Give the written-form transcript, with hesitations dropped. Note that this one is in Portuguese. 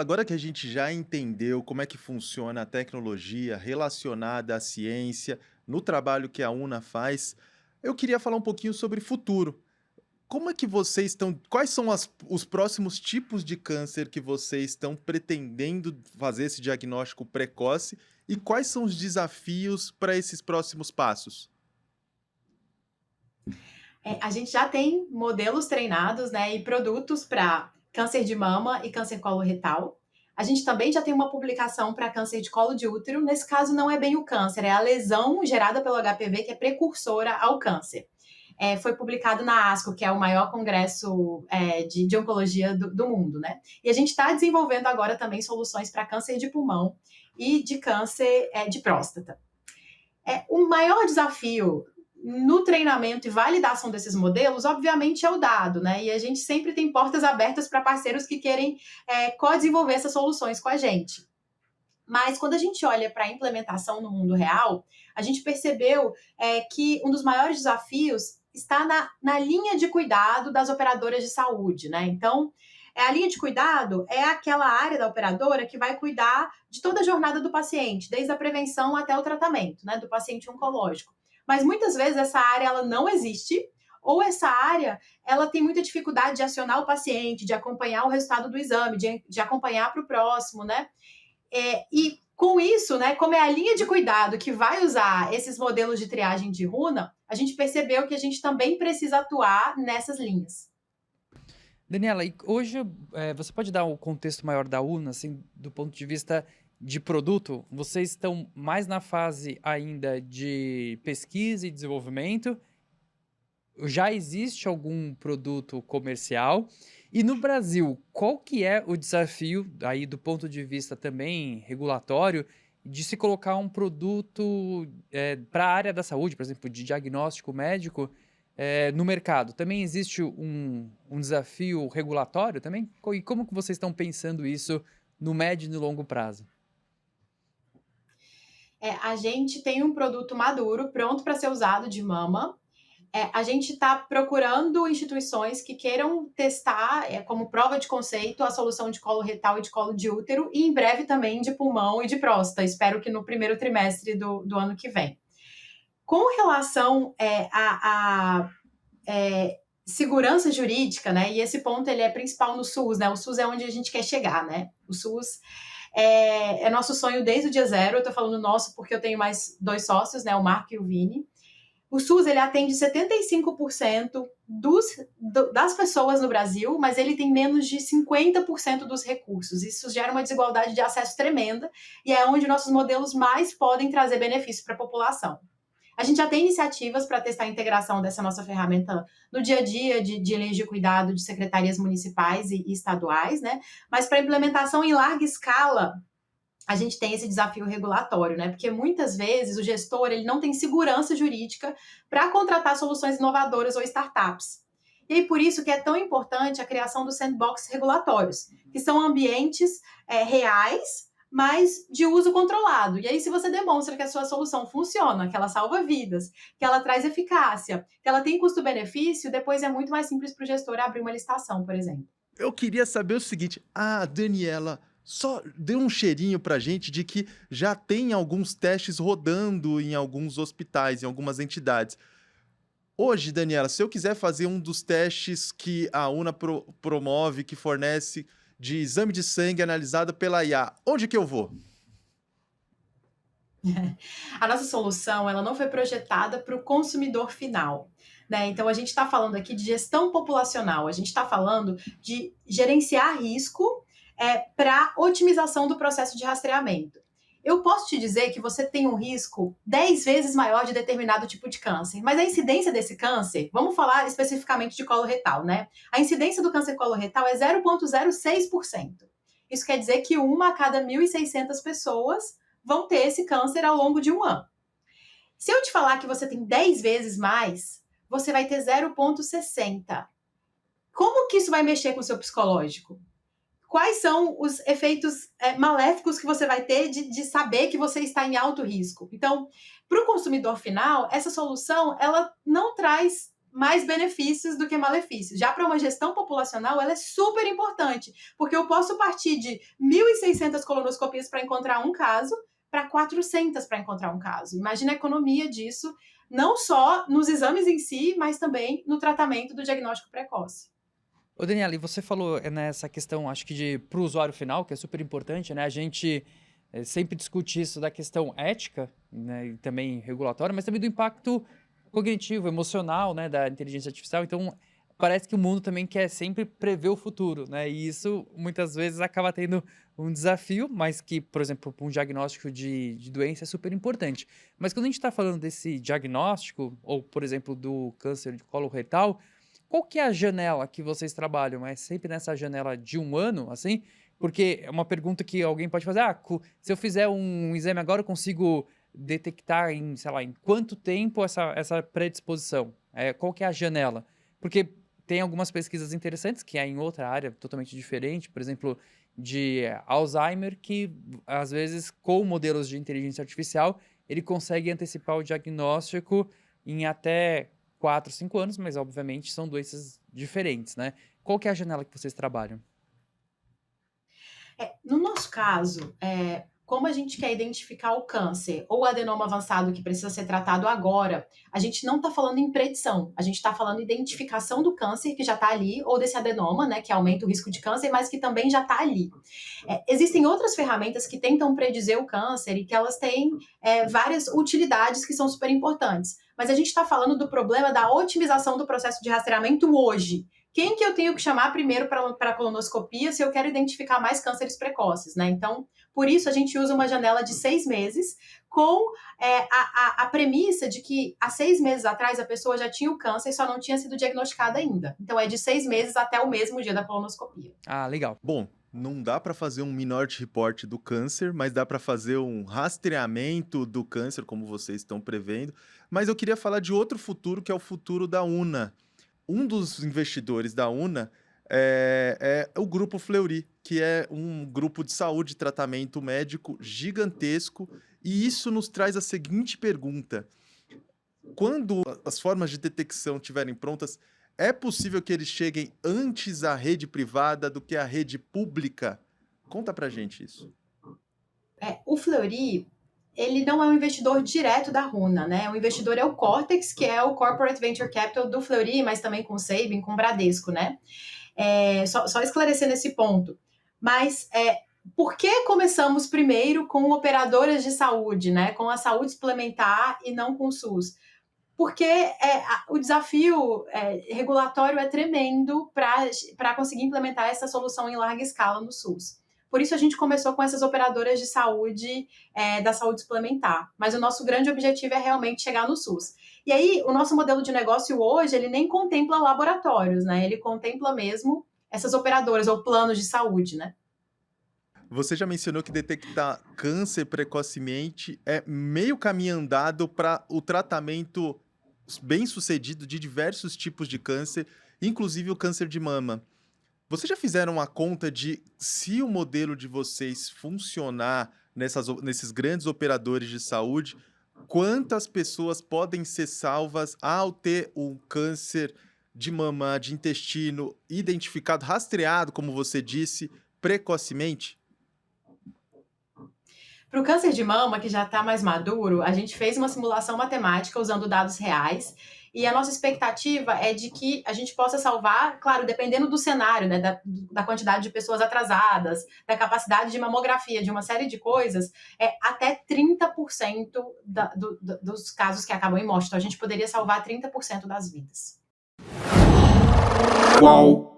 Agora que a gente já entendeu como é que funciona a tecnologia relacionada à ciência, no trabalho que a UNA faz, eu queria falar um pouquinho sobre futuro. Como é que vocês estão quais são os próximos tipos de câncer que vocês estão pretendendo fazer esse diagnóstico precoce e quais são os desafios para esses próximos passos? A gente já tem modelos treinados, né, e produtos para câncer de mama e câncer coloretal. A gente também já tem uma publicação para câncer de colo de útero. Nesse caso, não é bem o câncer, é a lesão gerada pelo HPV que é precursora ao câncer. Foi publicado na ASCO, que é o maior congresso de oncologia do mundo, né? E a gente está desenvolvendo agora também soluções para câncer de pulmão e de câncer de próstata. O maior desafio no treinamento e validação desses modelos, obviamente, é o dado, né? E a gente sempre tem portas abertas para parceiros que querem co-desenvolver essas soluções com a gente. Mas quando a gente olha para a implementação no mundo real, a gente percebeu que um dos maiores desafios está na linha de cuidado das operadoras de saúde, né? Então, a linha de cuidado é aquela área da operadora que vai cuidar de toda a jornada do paciente, desde a prevenção até o tratamento, né, do paciente oncológico. Mas muitas vezes essa área ela não existe, ou essa área ela tem muita dificuldade de acionar o paciente, de acompanhar o resultado do exame, de acompanhar para o próximo, né? E com isso, né, como é a linha de cuidado que vai usar esses modelos de triagem de runa, a gente percebeu que a gente também precisa atuar nessas linhas. Daniela, e hoje, você pode dar o contexto maior da UNA, assim, do ponto de vista de produto? Vocês estão mais na fase ainda de pesquisa e desenvolvimento? Já existe algum produto comercial? E no Brasil, qual que é o desafio, aí do ponto de vista também regulatório, de se colocar um produto para a área da saúde, por exemplo, de diagnóstico médico, no mercado? Também existe um desafio regulatório também? E como que vocês estão pensando isso no médio e no longo prazo? A gente tem um produto maduro, pronto para ser usado de mama. A gente está procurando instituições que queiram testar como prova de conceito a solução de colo retal e de colo de útero, e em breve também de pulmão e de próstata. Espero que no primeiro trimestre do ano que vem. Com relação à segurança jurídica, né? E esse ponto ele é principal no SUS, né? O SUS é onde a gente quer chegar, né? O SUS é nosso sonho desde o dia zero. Eu tô falando nosso porque eu tenho mais dois sócios, né? O Marco e o Vini. O SUS ele atende 75% das pessoas no Brasil, mas ele tem menos de 50% dos recursos. Isso gera uma desigualdade de acesso tremenda e é onde nossos modelos mais podem trazer benefício para a população. A gente já tem iniciativas para testar a integração dessa nossa ferramenta no dia a dia de leis de cuidado de secretarias municipais e estaduais, né? Mas para implementação em larga escala, a gente tem esse desafio regulatório, né? Porque muitas vezes o gestor ele não tem segurança jurídica para contratar soluções inovadoras ou startups. E aí, por isso que é tão importante a criação dos sandbox regulatórios, que são ambientes reais, mas de uso controlado. E aí, se você demonstra que a sua solução funciona, que ela salva vidas, que ela traz eficácia, que ela tem custo-benefício, depois é muito mais simples para o gestor abrir uma licitação, por exemplo. Eu queria saber o seguinte: a Daniela só deu um cheirinho pra gente de que já tem alguns testes rodando em alguns hospitais, em algumas entidades. Hoje, Daniela, se eu quiser fazer um dos testes que a UNA promove, que fornece de exame de sangue analisado pela IA, onde que eu vou? A nossa solução ela não foi projetada para o consumidor final. Né? Então, a gente está falando aqui de gestão populacional, a gente está falando de gerenciar risco para otimização do processo de rastreamento. Eu posso te dizer que você tem um risco 10 vezes maior de determinado tipo de câncer, mas a incidência desse câncer, vamos falar especificamente de colo retal, né? A incidência do câncer coloretal é 0,06%. Isso quer dizer que uma a cada 1.600 pessoas vão ter esse câncer ao longo de um ano. Se eu te falar que você tem 10 vezes mais, você vai ter 0,60. Como que isso vai mexer com o seu psicológico? Quais são os efeitos maléficos que você vai ter de saber que você está em alto risco? Então, para o consumidor final, essa solução ela não traz mais benefícios do que malefícios. Já para uma gestão populacional, ela é super importante, porque eu posso partir de 1.600 colonoscopias para encontrar um caso, para 400 para encontrar um caso. Imagina a economia disso, não só nos exames em si, mas também no tratamento do diagnóstico precoce. Ô, Daniela, e você falou nessa questão, acho que para o usuário final, que é super importante, né? A gente sempre discute isso da questão ética, né, e também regulatória, mas também do impacto cognitivo, emocional, né, da inteligência artificial. Então, parece que o mundo também quer sempre prever o futuro, né? E isso muitas vezes acaba tendo um desafio, mas que, por exemplo, para um diagnóstico de doença é super importante. Mas quando a gente está falando desse diagnóstico, ou, por exemplo, do câncer de colo retal, qual que é a janela que vocês trabalham? É sempre nessa janela de 1 ano, assim? Porque é uma pergunta que alguém pode fazer, se eu fizer um exame agora, eu consigo detectar em, sei lá, em quanto tempo essa predisposição? Qual que é a janela? Porque tem algumas pesquisas interessantes, que é em outra área totalmente diferente, por exemplo, de Alzheimer, que às vezes com modelos de inteligência artificial, ele consegue antecipar o diagnóstico em até 4, 5 anos, mas obviamente são doenças diferentes, né? Qual que é a janela que vocês trabalham? No nosso caso, como a gente quer identificar o câncer ou o adenoma avançado que precisa ser tratado agora, a gente não está falando em predição, a gente está falando em identificação do câncer que já está ali, ou desse adenoma, né, que aumenta o risco de câncer, mas que também já está ali. Existem outras ferramentas que tentam predizer o câncer e que elas têm várias utilidades que são super importantes. Mas a gente está falando do problema da otimização do processo de rastreamento hoje. Quem que eu tenho que chamar primeiro para a colonoscopia se eu quero identificar mais cânceres precoces, né? Então, por isso a gente usa uma janela de 6 meses com a premissa de que há 6 meses atrás a pessoa já tinha o câncer e só não tinha sido diagnosticada ainda. Então, é de 6 meses até o mesmo dia da colonoscopia. Ah, legal. Bom, não dá para fazer um Minority Report do câncer, mas dá para fazer um rastreamento do câncer, como vocês estão prevendo. Mas eu queria falar de outro futuro, que é o futuro da UNA. Um dos investidores da UNA é o Grupo Fleury, que é um grupo de saúde e tratamento médico gigantesco, e isso nos traz a seguinte pergunta: quando as formas de detecção estiverem prontas, é possível que eles cheguem antes à rede privada do que à rede pública? Conta pra gente isso. O Fleury, ele não é um investidor direto da Runa, né? O investidor é o Cortex, que é o Corporate Venture Capital do Fleury, mas também com o Sabin, com o Bradesco, né? Só esclarecendo esse ponto. Mas por que começamos primeiro com operadoras de saúde, né? Com a saúde suplementar e não com o SUS? Porque o desafio regulatório é tremendo para conseguir implementar essa solução em larga escala no SUS. Por isso a gente começou com essas operadoras de saúde, da saúde suplementar. Mas o nosso grande objetivo é realmente chegar no SUS. E aí, o nosso modelo de negócio hoje, ele nem contempla laboratórios, né? Ele contempla mesmo essas operadoras ou planos de saúde, né? Você já mencionou que detectar câncer precocemente é meio caminho andado para o tratamento bem-sucedido de diversos tipos de câncer, inclusive o câncer de mama. Vocês já fizeram a conta de se o modelo de vocês funcionar nesses grandes operadores de saúde, quantas pessoas podem ser salvas ao ter um câncer de mama, de intestino, identificado, rastreado, como você disse, precocemente? Para o câncer de mama, que já está mais maduro, a gente fez uma simulação matemática usando dados reais, e a nossa expectativa é de que a gente possa salvar, claro, dependendo do cenário, né, da quantidade de pessoas atrasadas, da capacidade de mamografia, de uma série de coisas, até 30% dos casos que acabam em morte. Então, a gente poderia salvar 30% das vidas. Uau!